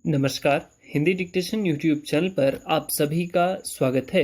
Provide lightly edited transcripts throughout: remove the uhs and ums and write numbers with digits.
नमस्कार। Hindi dictation YouTube channel पर आप सभी का स्वागत है।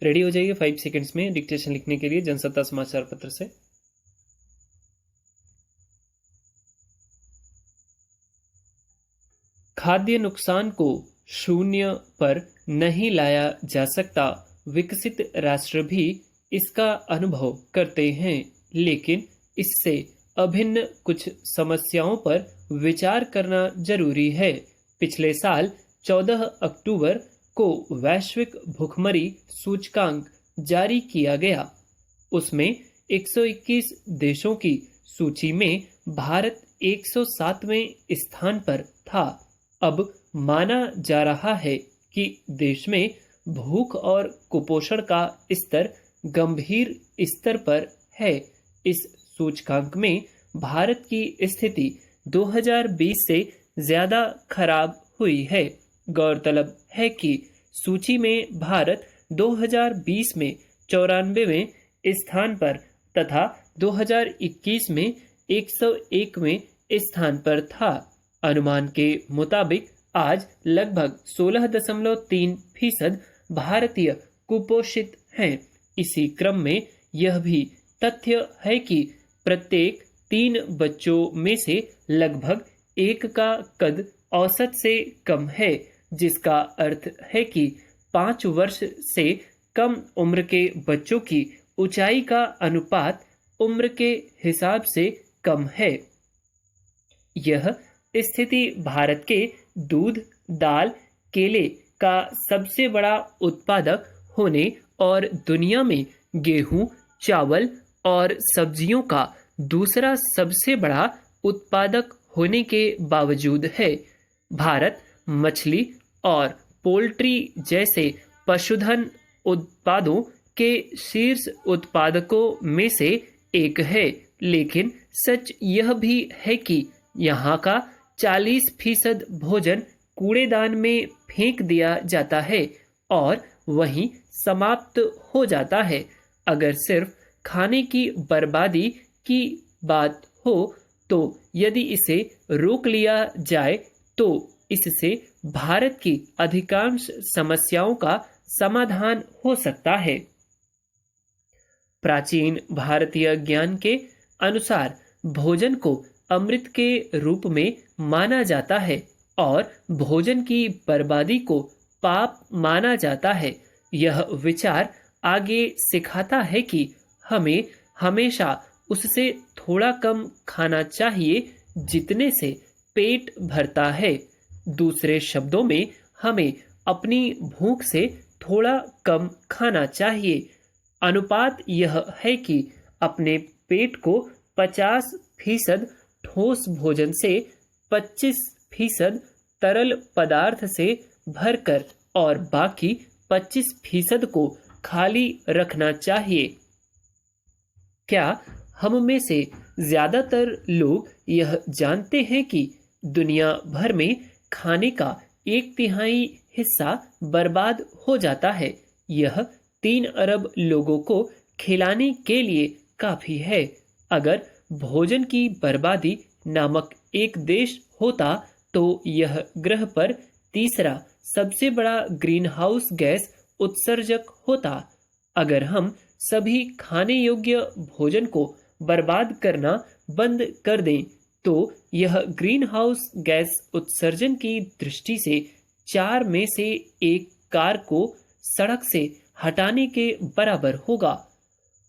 रेडी हो जाइए 5 सेकंड्स में डिक्टेशन लिखने के लिए जनसत्ता समाचार पत्र से। खाद्य नुकसान को शून्य पर नहीं लाया जा सकता। विकसित राष्ट्र भी इसका अनुभव करते हैं, लेकिन इससे अभिन्न कुछ समस्याओं पर विचार करना जरूरी है। पिछले साल 14 अक्टूबर को वैश्विक भुखमरी सूचकांक जारी किया गया। उसमें 121 देशों की सूची में भारत 107वें स्थान पर था। अब माना जा रहा है कि देश में भूख और कुपोषण का स्तर गंभीर स्तर पर है। इस सूचकांक में भारत की स्थिति 2020 से ज्यादा खराब हुई है। गौरतलब है कि सूची में भारत 2020 में 94वें स्थान पर तथा 2021 में 101वें स्थान पर था। अनुमान के मुताबिक आज लगभग 16.3% भारतीय कुपोषित हैं। इसी क्रम में यह भी तथ्य है कि प्रत्येक 3 बच्चों में से लगभग एक का कद औसत से कम है, जिसका अर्थ है कि 5 वर्ष से कम उम्र के बच्चों की ऊंचाई का अनुपात उम्र के हिसाब से कम है। यह स्थिति भारत के दूध, दाल, केले का सबसे बड़ा उत्पादक होने और दुनिया में गेहूं, चावल और सब्जियों का दूसरा सबसे बड़ा उत्पादक होने के बावजूद है। भारत मछली और पोल्ट्री जैसे पशुधन उत्पादों के शीर्ष उत्पादकों में से एक है, लेकिन सच यह भी है कि यहाँ का 40% भोजन कूड़ेदान में फेंक दिया जाता है और वहीं समाप्त हो जाता है। अगर सिर्फ खाने की बर्बादी की बात हो तो यदि इसे रोक लिया जाए तो इससे भारत की अधिकांश समस्याओं का समाधान हो सकता है। प्राचीन भारतीय ज्ञान के अनुसार भोजन को अमृत के रूप में माना जाता है और भोजन की बर्बादी को पाप माना जाता है। यह विचार आगे सिखाता है कि हमें हमेशा उससे थोड़ा कम खाना चाहिए जितने से पेट भरता है। दूसरे शब्दों में हमें अपनी भूख से थोड़ा कम खाना चाहिए। अनुपात यह है कि अपने पेट को 50% ठोस भोजन से 25% तरल पदार्थ से भरकर और बाकी 25% को खाली रखना चाहिए। क्या हम में से ज्यादातर लोग यह जानते हैं कि दुनिया भर में खाने का 1/3 हिस्सा बर्बाद हो जाता है? यह 3 अरब लोगों को खिलाने के लिए काफी है। अगर भोजन की बर्बादी नामक एक देश होता तो यह ग्रह पर तीसरा सबसे बड़ा ग्रीन हाउस गैस उत्सर्जक होता। अगर हम सभी खाने योग्य भोजन को बर्बाद करना बंद कर दें तो यह ग्रीन हाउस गैस उत्सर्जन की दृष्टि से 4 में से 1 कार को सड़क से हटाने के बराबर होगा।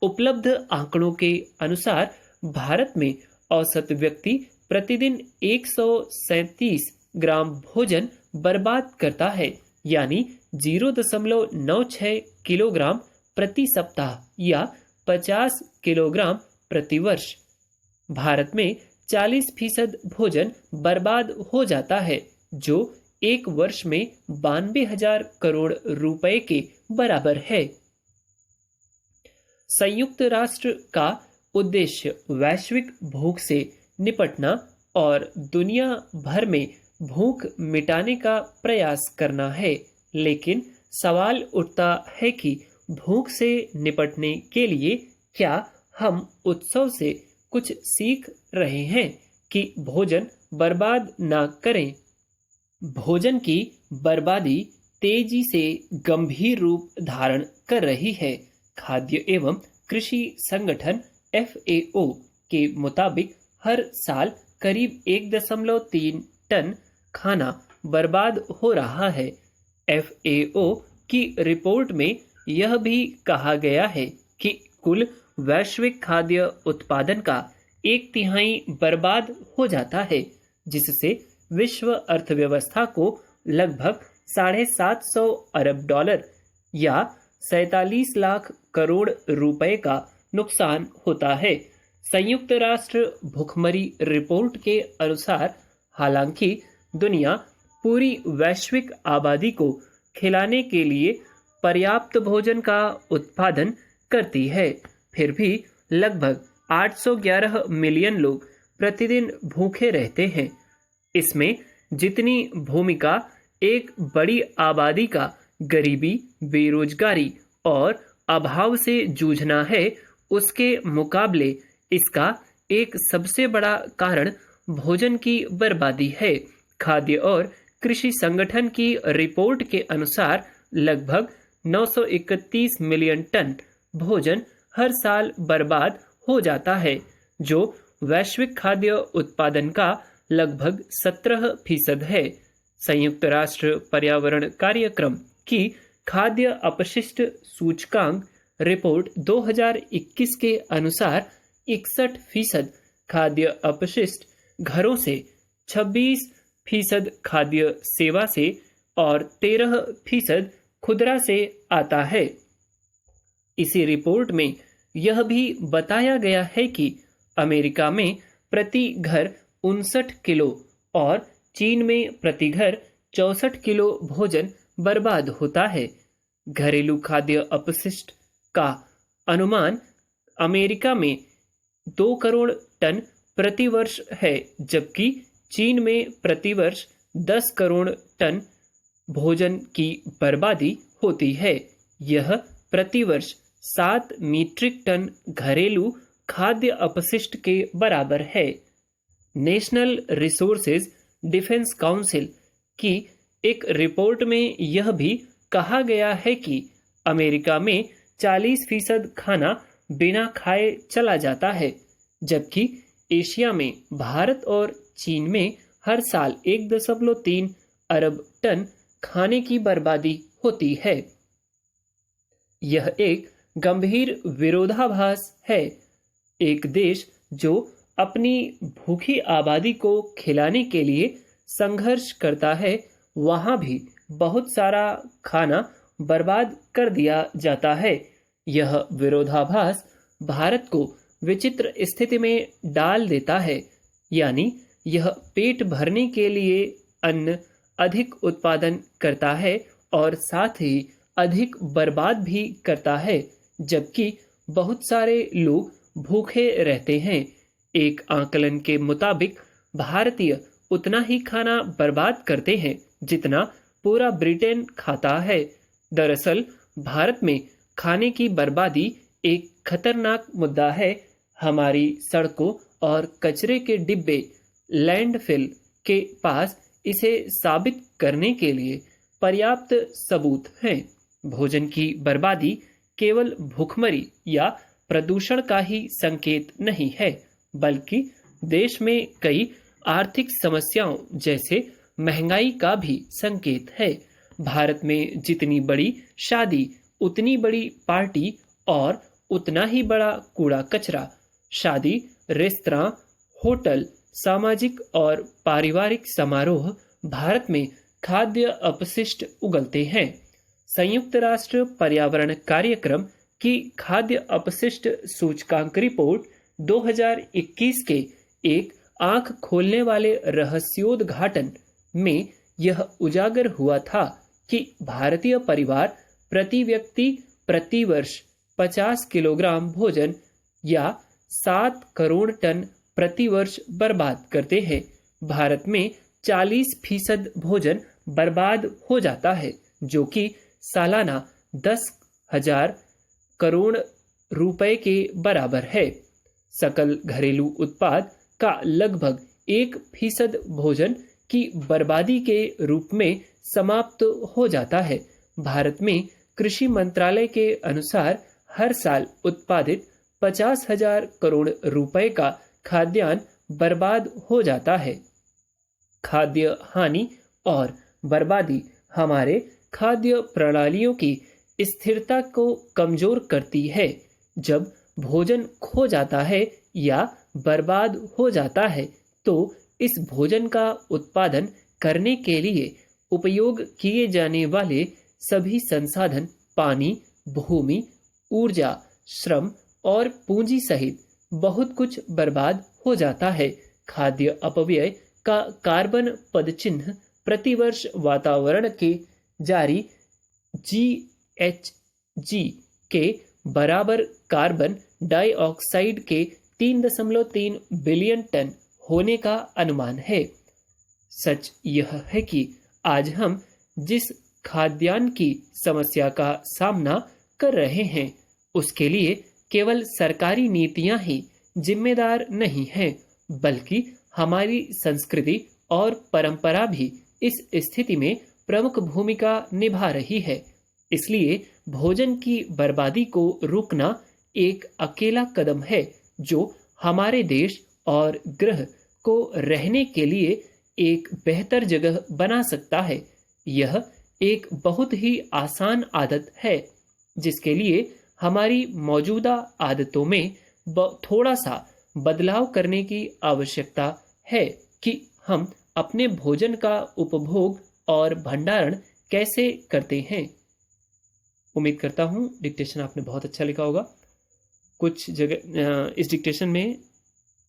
उपलब्ध आंकड़ों के अनुसार भारत में औसत व्यक्ति प्रतिदिन 137 ग्राम भोजन बर्बाद करता है, यानी 0.96 किलोग्राम प्रति सप्ताह या 50 किलोग्राम प्रति वर्ष। भारत में 40% भोजन बर्बाद हो जाता है, जो एक वर्ष में 92,000 करोड़ रुपए के बराबर है। संयुक्त राष्ट्र का उद्देश्य वैश्विक भूख से निपटना और दुनिया भर में भूख मिटाने का प्रयास करना है, लेकिन सवाल उठता है कि भूख से निपटने के लिए क्या हम उत्सव से कुछ सीख रहे हैं कि भोजन बर्बाद ना करें। भोजन की बर्बादी तेजी से गंभीर रूप धारण कर रही है। खाद्य एवं कृषि संगठन FAO के मुताबिक हर साल करीब 1.3 टन खाना बर्बाद हो रहा है। FAO की रिपोर्ट में यह भी कहा गया है कि कुल वैश्विक खाद्य उत्पादन का 1/3 बर्बाद हो जाता है, जिससे विश्व अर्थव्यवस्था को लगभग 750 अरब डॉलर या 47 लाख करोड़ रुपए का नुकसान होता है। संयुक्त राष्ट्र भुखमरी रिपोर्ट के अनुसार हालांकि दुनिया पूरी वैश्विक आबादी को खिलाने के लिए पर्याप्त भोजन का उत्पादन करती है, फिर भी लगभग 811 मिलियन लोग प्रतिदिन भूखे रहते हैं। इसमें जितनी भूमिका एक बड़ी आबादी का गरीबी, बेरोजगारी और अभाव से जूझना है, उसके मुकाबले इसका एक सबसे बड़ा कारण भोजन की बर्बादी है। खाद्य और कृषि संगठन की रिपोर्ट के अनुसार लगभग 931 मिलियन टन भोजन हर साल बर्बाद हो जाता है, जो वैश्विक खाद्य उत्पादन का लगभग 17% है। संयुक्त राष्ट्र पर्यावरण कार्यक्रम की खाद्य अपशिष्ट सूचकांक रिपोर्ट 2021 के अनुसार 61% खाद्य अपशिष्ट घरों से, 26% खाद्य सेवा से और 13% खुदरा से आता है। इसी रिपोर्ट में यह भी बताया गया है कि अमेरिका में प्रति घर 59 किलो और चीन में प्रति घर 64 किलो भोजन बर्बाद होता है। घरेलू खाद्य अपशिष्ट का अनुमान अमेरिका में 2 करोड़ टन प्रतिवर्ष है, जबकि चीन में प्रतिवर्ष 10 करोड़ टन भोजन की बर्बादी होती है। यह प्रतिवर्ष 7 मीट्रिक टन घरेलू खाद्य अपशिष्ट के बराबर है। नेशनल रिसोर्सेज डिफेंस काउंसिल की एक रिपोर्ट में यह भी कहा गया है कि अमेरिका में 40% खाना बिना खाए चला जाता है, जबकि एशिया में भारत और चीन में हर साल 1.3 अरब टन खाने की बर्बादी होती है। यह एक गंभीर विरोधाभास है। एक देश जो अपनी भूखी आबादी को खिलाने के लिए संघर्ष करता है, वहां भी बहुत सारा खाना बर्बाद कर दिया जाता है। यह विरोधाभास भारत को विचित्र स्थिति में डाल देता है, यानी यह पेट भरने के लिए अन्न अधिक उत्पादन करता है और साथ ही अधिक बर्बाद भी करता है, जबकि बहुत सारे लोग भूखे रहते हैं। एक आकलन के मुताबिक भारतीय उतना ही खाना बर्बाद करते हैं जितना पूरा ब्रिटेन खाता है। दरअसल भारत में खाने की बर्बादी एक खतरनाक मुद्दा है। हमारी सड़कों और कचरे के डिब्बे लैंडफिल के पास इसे साबित करने के लिए पर्याप्त सबूत हैं। भोजन की बर्बादी केवल भूखमरी या प्रदूषण का ही संकेत नहीं है, बल्कि देश में कई आर्थिक समस्याओं जैसे महंगाई का भी संकेत है। भारत में जितनी बड़ी शादी, उतनी बड़ी पार्टी और उतना ही बड़ा कूड़ा कचरा। शादी, रेस्तरां, होटल, सामाजिक और पारिवारिक समारोह भारत में खाद्य अपशिष्ट उगलते हैं। संयुक्त राष्ट्र पर्यावरण कार्यक्रम की खाद्य अपशिष्ट सूचकांक रिपोर्ट 2021 के एक आंख खोलने वाले रहस्योद्घाटन में यह उजागर हुआ था कि भारतीय परिवार प्रति व्यक्ति प्रति वर्ष 50 किलोग्राम भोजन या 7 करोड़ टन प्रति वर्ष बर्बाद करते हैं। भारत में 40% भोजन बर्बाद हो जाता है, जो कि सालाना 10,000 करोड़ रुपए के बराबर है। सकल घरेलू उत्पाद का लगभग 1% भोजन की बर्बादी के रूप में समाप्त हो जाता है। भारत में कृषि मंत्रालय के अनुसार हर साल उत्पादित 50,000 करोड़ रुपए का खाद्यान्न बर्बाद हो जाता है। खाद्य हानि और बर्बादी हमारे खाद्य प्रणालियों की स्थिरता को कमजोर करती है। जब भोजन खो जाता है या बर्बाद हो जाता है तो इस भोजन का उत्पादन करने के लिए उपयोग किए जाने वाले सभी संसाधन पानी, भूमि, ऊर्जा, श्रम और पूंजी सहित बहुत कुछ बर्बाद हो जाता है। खाद्य अपव्यय का कार्बन पदचिह्न प्रतिवर्ष वातावरण के जारी GHG के बराबर कार्बन डाइऑक्साइड के 3.3 बिलियन टन होने का अनुमान है। सच यह है कि आज हम जिस खाद्यान्न की समस्या का सामना कर रहे हैं उसके लिए केवल सरकारी नीतियां ही जिम्मेदार नहीं हैं, बल्कि हमारी संस्कृति और परंपरा भी इस स्थिति में प्रमुख भूमिका निभा रही है। इसलिए भोजन की बर्बादी को रोकना एक अकेला कदम है जो हमारे देश और ग्रह को रहने के लिए एक बेहतर जगह बना सकता है। यह एक बहुत ही आसान आदत है जिसके लिए हमारी मौजूदा आदतों में थोड़ा सा बदलाव करने की आवश्यकता है कि हम अपने भोजन का उपभोग और भंडारण कैसे करते हैं। उम्मीद करता हूँ डिक्टेशन आपने बहुत अच्छा लिखा होगा। कुछ जगह इस डिक्टेशन में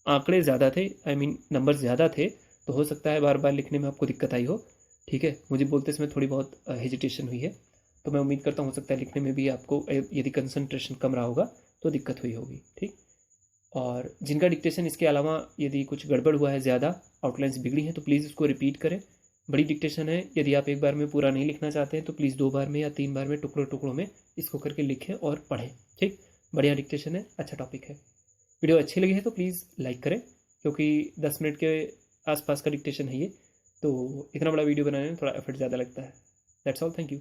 आंकड़े ज़्यादा थे, नंबर ज़्यादा थे, तो हो सकता है बार बार लिखने में आपको दिक्कत आई हो। ठीक है, मुझे बोलते समय थोड़ी बहुत हेजिटेशन हुई है, तो मैं उम्मीद करता हूँ हो सकता है लिखने में भी आपको यदि कंसंट्रेशन कम रहा होगा तो दिक्कत हुई होगी। ठीक, और जिनका डिक्टेशन इसके अलावा यदि कुछ गड़बड़ हुआ है, ज़्यादा आउटलाइंस बिगड़ी हैं, तो प्लीज़ उसको रिपीट करें। बड़ी डिक्टेशन है, यदि आप एक बार में पूरा नहीं लिखना चाहते हैं तो प्लीज़ 2 बार में या 3 बार में टुकड़ों टुकड़ों में इसको करके लिखें और पढ़ें। ठीक, बढ़िया डिक्टेशन है, अच्छा टॉपिक है। वीडियो अच्छी लगी है तो प्लीज़ लाइक करें, क्योंकि 10 मिनट के आसपास का डिक्टेशन है ये, तो इतना बड़ा वीडियो बनाने में थोड़ा एफर्ट ज़्यादा लगता है। That's all, thank you.